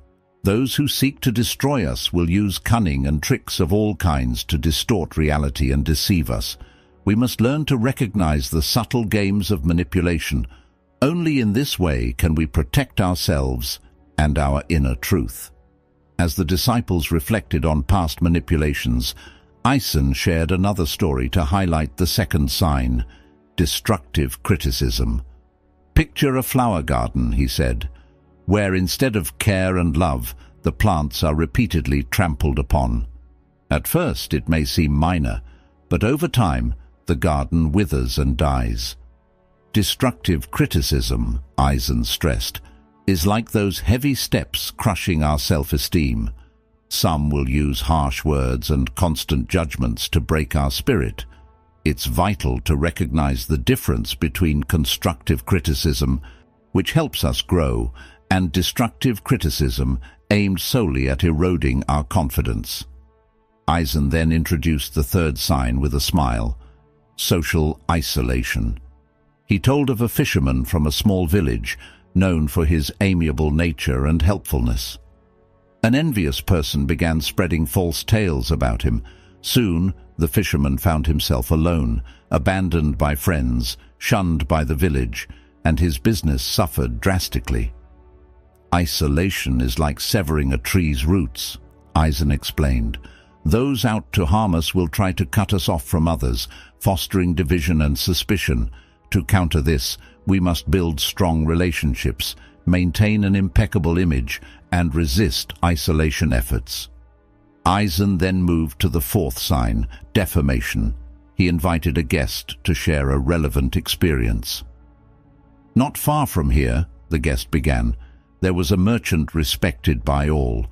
Those who seek to destroy us will use cunning and tricks of all kinds to distort reality and deceive us. We must learn to recognize the subtle games of manipulation. Only in this way can we protect ourselves and our inner truth. As the disciples reflected on past manipulations, Eisen shared another story to highlight the second sign, destructive criticism. Picture a flower garden, he said, where instead of care and love, the plants are repeatedly trampled upon. At first it may seem minor, but over time the garden withers and dies. Destructive criticism, Eisen stressed, is like those heavy steps crushing our self-esteem. Some will use harsh words and constant judgments to break our spirit. It's vital to recognize the difference between constructive criticism, which helps us grow, and destructive criticism aimed solely at eroding our confidence. Eisen then introduced the third sign with a smile, social isolation. He told of a fisherman from a small village, known for his amiable nature and helpfulness. An envious person began spreading false tales about him. Soon, the fisherman found himself alone, abandoned by friends, shunned by the village, and his business suffered drastically. Isolation is like severing a tree's roots, Eisen explained. Those out to harm us will try to cut us off from others, fostering division and suspicion. To counter this, we must build strong relationships, maintain an impeccable image, and resist isolation efforts. Eisen then moved to the fourth sign, defamation. He invited a guest to share a relevant experience. Not far from here, the guest began, there was a merchant respected by all.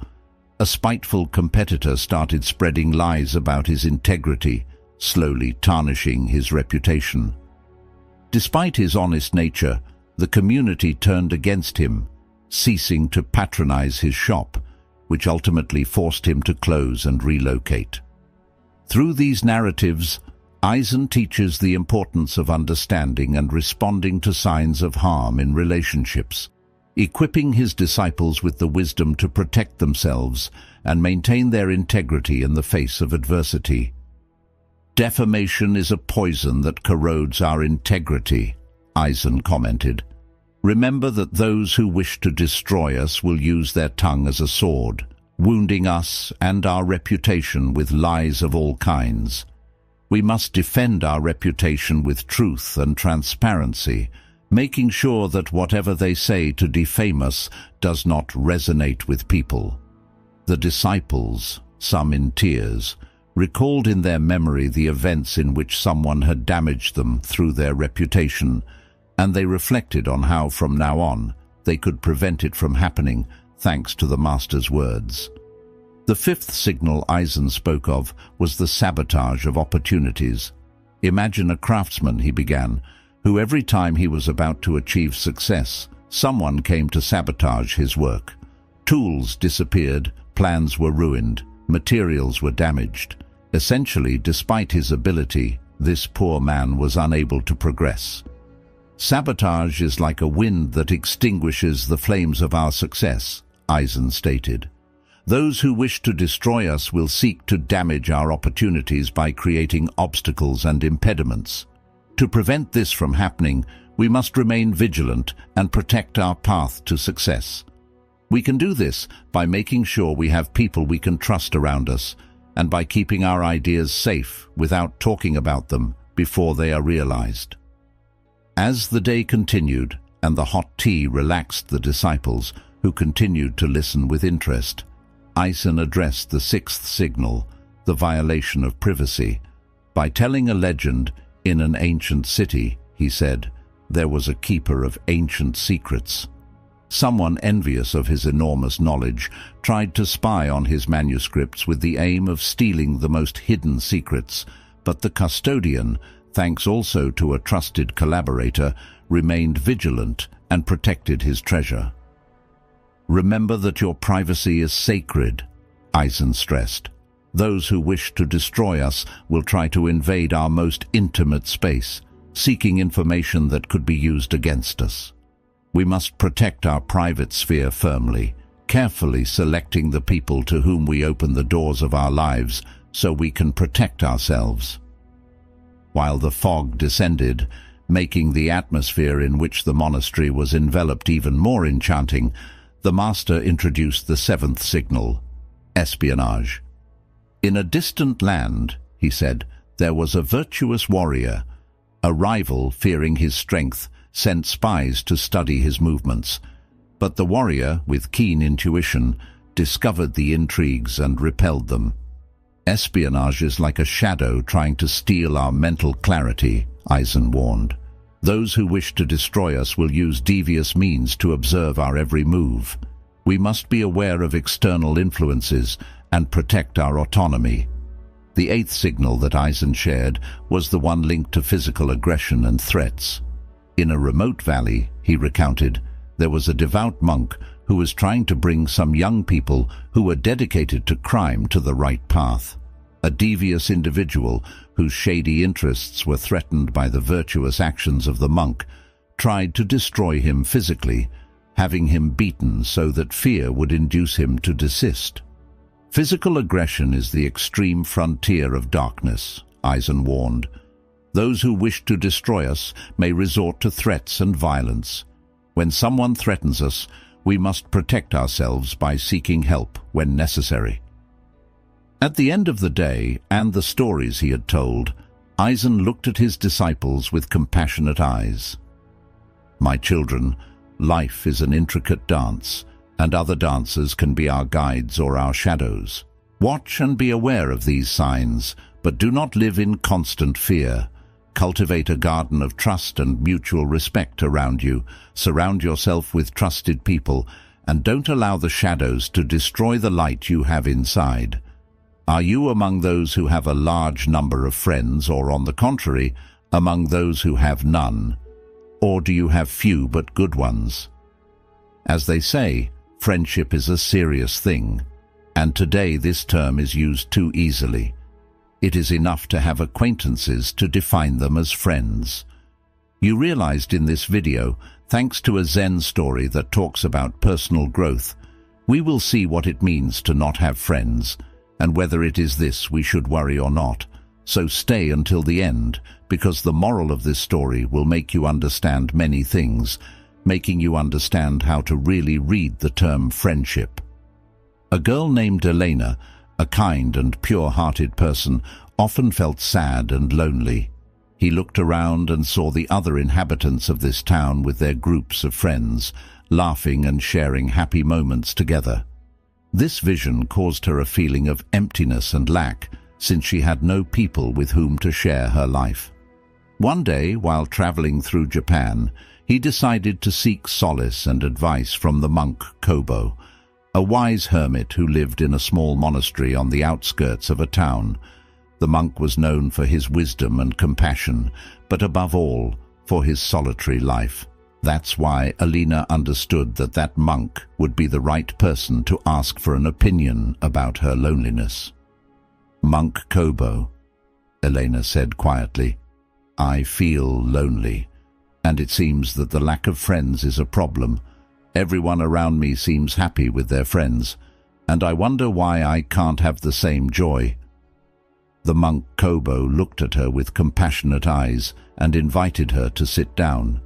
A spiteful competitor started spreading lies about his integrity, slowly tarnishing his reputation. Despite his honest nature, the community turned against him, ceasing to patronize his shop, which ultimately forced him to close and relocate. Through these narratives, Eisen teaches the importance of understanding and responding to signs of harm in relationships, equipping his disciples with the wisdom to protect themselves and maintain their integrity in the face of adversity. Defamation is a poison that corrodes our integrity, Eisen commented. Remember that those who wish to destroy us will use their tongue as a sword, wounding us and our reputation with lies of all kinds. We must defend our reputation with truth and transparency, making sure that whatever they say to defame us does not resonate with people. The disciples, some in tears, recalled in their memory the events in which someone had damaged them through their reputation, and they reflected on how from now on they could prevent it from happening thanks to the Master's words. The fifth signal Eisen spoke of was the sabotage of opportunities. Imagine a craftsman, he began, who every time he was about to achieve success, someone came to sabotage his work. Tools disappeared, plans were ruined, materials were damaged. Essentially, despite his ability, this poor man was unable to progress. Sabotage is like a wind that extinguishes the flames of our success, Eisen stated. Those who wish to destroy us will seek to damage our opportunities by creating obstacles and impediments. To prevent this from happening, we must remain vigilant and protect our path to success. We can do this by making sure we have people we can trust around us, and by keeping our ideas safe without talking about them before they are realized. As the day continued and the hot tea relaxed the disciples, who continued to listen with interest, Eisen addressed the sixth signal, the violation of privacy. By telling a legend, in an ancient city, he said, there was a keeper of ancient secrets. Someone envious of his enormous knowledge tried to spy on his manuscripts with the aim of stealing the most hidden secrets, but the custodian, thanks also to a trusted collaborator, remained vigilant and protected his treasure. "Remember that your privacy is sacred," Eisen stressed. "Those who wish to destroy us will try to invade our most intimate space, seeking information that could be used against us. We must protect our private sphere firmly, carefully selecting the people to whom we open the doors of our lives so we can protect ourselves." While the fog descended, making the atmosphere in which the monastery was enveloped even more enchanting, the master introduced the seventh signal: espionage. "In a distant land," he said, "there was a virtuous warrior. A rival, fearing his strength, sent spies to study his movements. But the warrior, with keen intuition, discovered the intrigues and repelled them. Espionage is like a shadow trying to steal our mental clarity," Eisen warned. "Those who wish to destroy us will use devious means to observe our every move. We must be aware of external influences and protect our autonomy." The eighth signal that Eisen shared was the one linked to physical aggression and threats. In a remote valley, he recounted, there was a devout monk who was trying to bring some young people who were dedicated to crime to the right path. A devious individual whose shady interests were threatened by the virtuous actions of the monk tried to destroy him physically, having him beaten so that fear would induce him to desist. "Physical aggression is the extreme frontier of darkness," Eisen warned. "Those who wish to destroy us may resort to threats and violence. When someone threatens us, we must protect ourselves by seeking help when necessary." At the end of the day and the stories he had told, Eisen looked at his disciples with compassionate eyes. "My children, life is an intricate dance, and other dancers can be our guides or our shadows. Watch and be aware of these signs, but do not live in constant fear. Cultivate a garden of trust and mutual respect around you. Surround yourself with trusted people, and don't allow the shadows to destroy the light you have inside. Are you among those who have a large number of friends, or on the contrary, among those who have none? Or do you have few but good ones?" As they say, friendship is a serious thing, and today this term is used too easily. It is enough to have acquaintances to define them as friends. You realized in this video, thanks to a Zen story that talks about personal growth, we will see what it means to not have friends, and whether it is this we should worry or not. So stay until the end, because the moral of this story will make you understand many things, making you understand how to really read the term friendship. A girl named Elena, a kind and pure-hearted person, often felt sad and lonely. He looked around and saw the other inhabitants of this town with their groups of friends, laughing and sharing happy moments together. This vision caused her a feeling of emptiness and lack, since she had no people with whom to share her life. One day, while traveling through Japan, he decided to seek solace and advice from the monk Kobo, a wise hermit who lived in a small monastery on the outskirts of a town. The monk was known for his wisdom and compassion, but above all, for his solitary life. That's why Alina understood that that monk would be the right person to ask for an opinion about her loneliness. "Monk Kobo," Elena said quietly, "I feel lonely, and it seems that the lack of friends is a problem. Everyone around me seems happy with their friends, and I wonder why I can't have the same joy." The monk Kobo looked at her with compassionate eyes and invited her to sit down.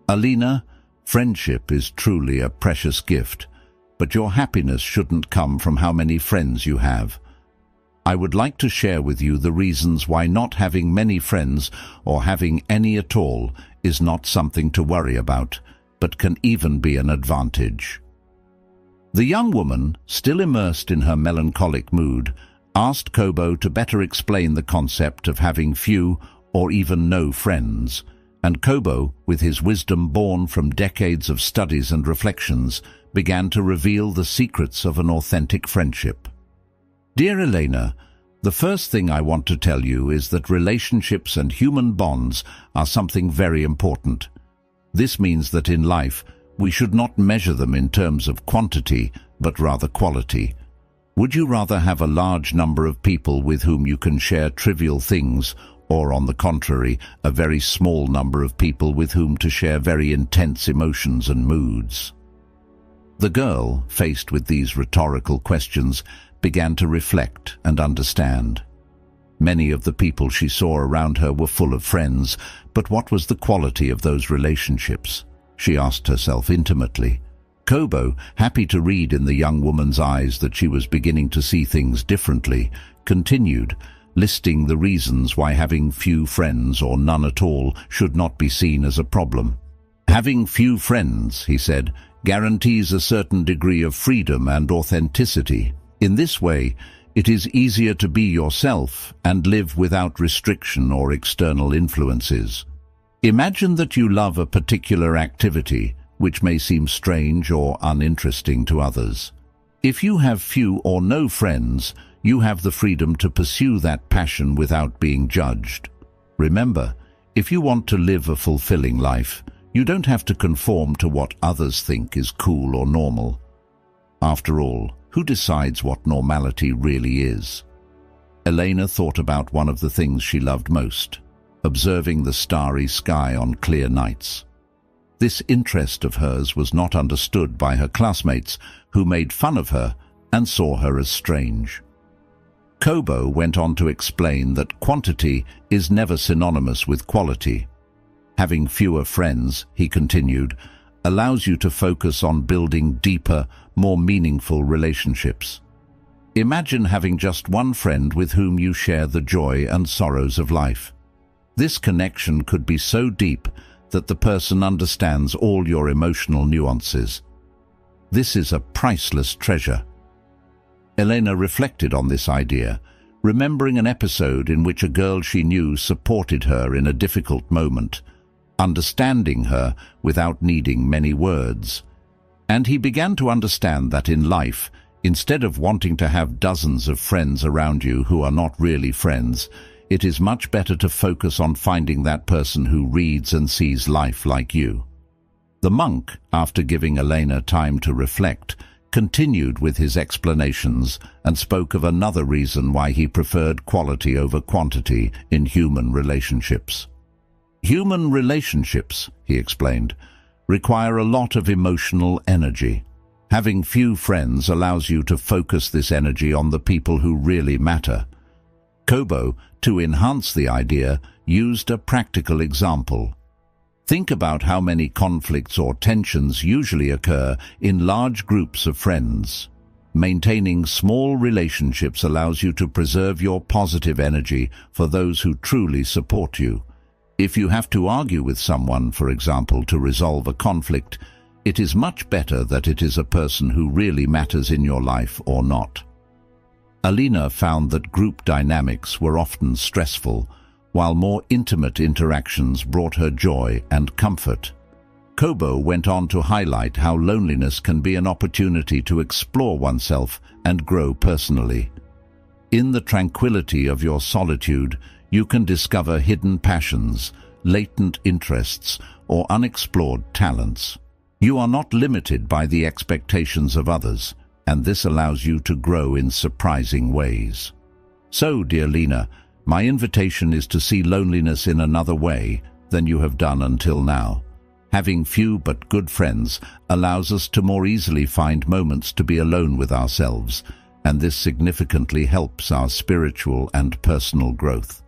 "Alina, friendship is truly a precious gift, but your happiness shouldn't come from how many friends you have. I would like to share with you the reasons why not having many friends or having any at all is not something to worry about, but can even be an advantage." The young woman, still immersed in her melancholic mood, asked Kobo to better explain the concept of having few or even no friends, And Kobo, with his wisdom born from decades of studies and reflections, began to reveal the secrets of an authentic friendship. Dear Elena, the first thing I want to tell you is that relationships and human bonds are something very important. This means that in life, we should not measure them in terms of quantity, but rather quality. Would you rather have a large number of people with whom you can share trivial things, or on the contrary, a very small number of people with whom to share very intense emotions and moods? The girl, faced with these rhetorical questions, began to reflect and understand. Many of the people she saw around her were full of friends, but what was the quality of those relationships? She asked herself intimately. Kobo, happy to read in the young woman's eyes that she was beginning to see things differently, continued, listing the reasons why having few friends or none at all should not be seen as a problem. Having few friends, he said, guarantees a certain degree of freedom and authenticity. In this way, it is easier to be yourself and live without restriction or external influences. Imagine that you love a particular activity, which may seem strange or uninteresting to others. If you have few or no friends, you have the freedom to pursue that passion without being judged. Remember, if you want to live a fulfilling life, you don't have to conform to what others think is cool or normal. After all, who decides what normality really is? Elena thought about one of the things she loved most, observing the starry sky on clear nights. This interest of hers was not understood by her classmates, who made fun of her and saw her as strange. Kobo went on to explain that quantity is never synonymous with quality. Having fewer friends, he continued, allows you to focus on building deeper, more meaningful relationships. Imagine having just one friend with whom you share the joy and sorrows of life. This connection could be so deep that the person understands all your emotional nuances. This is a priceless treasure. Elena reflected on this idea, remembering an episode in which a girl she knew supported her in a difficult moment, understanding her without needing many words. And he began to understand that in life, instead of wanting to have dozens of friends around you who are not really friends, it is much better to focus on finding that person who reads and sees life like you. The monk, after giving Elena time to reflect, continued with his explanations and spoke of another reason why he preferred quality over quantity in human relationships. Human relationships, he explained, require a lot of emotional energy. Having few friends allows you to focus this energy on the people who really matter. Kobo, to enhance the idea, used a practical example. Think about how many conflicts or tensions usually occur in large groups of friends. Maintaining small relationships allows you to preserve your positive energy for those who truly support you. If you have to argue with someone, for example, to resolve a conflict, it is much better that it is a person who really matters in your life or not. Elena found that group dynamics were often stressful, while more intimate interactions brought her joy and comfort. Kobo went on to highlight how loneliness can be an opportunity to explore oneself and grow personally. In the tranquility of your solitude, you can discover hidden passions, latent interests, or unexplored talents. You are not limited by the expectations of others, and this allows you to grow in surprising ways. So, dear Lena, my invitation is to see loneliness in another way than you have done until now. Having few but good friends allows us to more easily find moments to be alone with ourselves, and this significantly helps our spiritual and personal growth.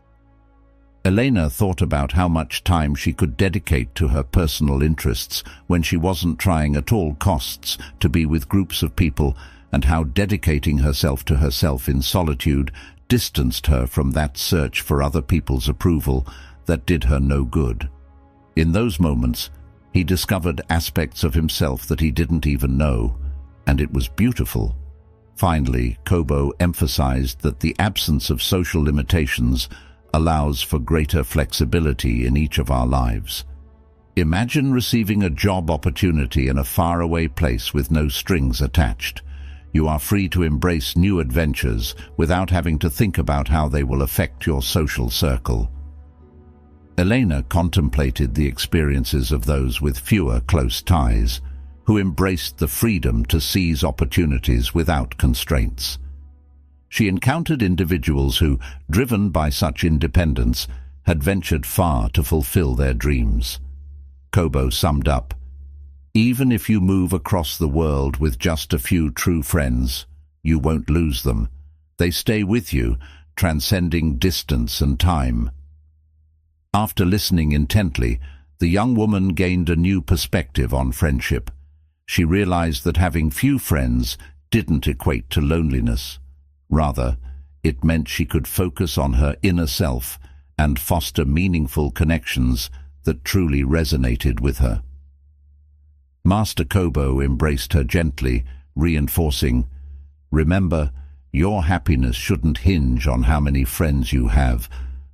Elena thought about how much time she could dedicate to her personal interests when she wasn't trying at all costs to be with groups of people, and how dedicating herself to herself in solitude distanced her from that search for other people's approval that did her no good. In those moments, he discovered aspects of himself that he didn't even know, and it was beautiful. Finally, Kobo emphasized that the absence of social limitations allows for greater flexibility in each of our lives. Imagine receiving a job opportunity in a faraway place with no strings attached. You are free to embrace new adventures without having to think about how they will affect your social circle. Elena contemplated the experiences of those with fewer close ties, who embraced the freedom to seize opportunities without constraints. She encountered individuals who, driven by such independence, had ventured far to fulfill their dreams. Kobo summed up, "Even if you move across the world with just a few true friends, you won't lose them. They stay with you, transcending distance and time." After listening intently, the young woman gained a new perspective on friendship. She realized that having few friends didn't equate to loneliness. Rather, it meant she could focus on her inner self and foster meaningful connections that truly resonated with her. Master Kobo embraced her gently, reinforcing, "Remember, your happiness shouldn't hinge on how many friends you have,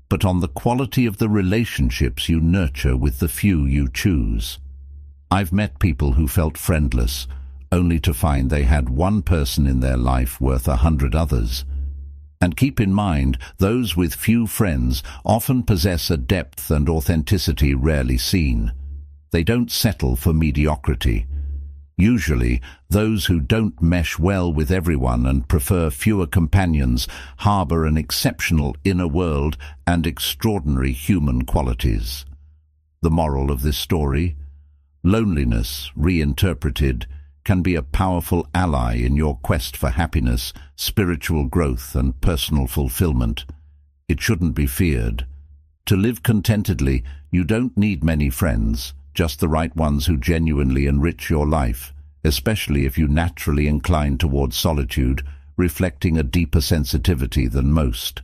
but on the quality of the relationships you nurture with the few you choose." I've met people who felt friendless, only to find they had one person in their life worth 100 others. And keep in mind, those with few friends often possess a depth and authenticity rarely seen. They don't settle for mediocrity. Usually, those who don't mesh well with everyone and prefer fewer companions harbor an exceptional inner world and extraordinary human qualities. The moral of this story? Loneliness, reinterpreted, can be a powerful ally in your quest for happiness, spiritual growth, and personal fulfillment. It shouldn't be feared. To live contentedly, you don't need many friends, just the right ones who genuinely enrich your life, especially if you naturally incline towards solitude, reflecting a deeper sensitivity than most.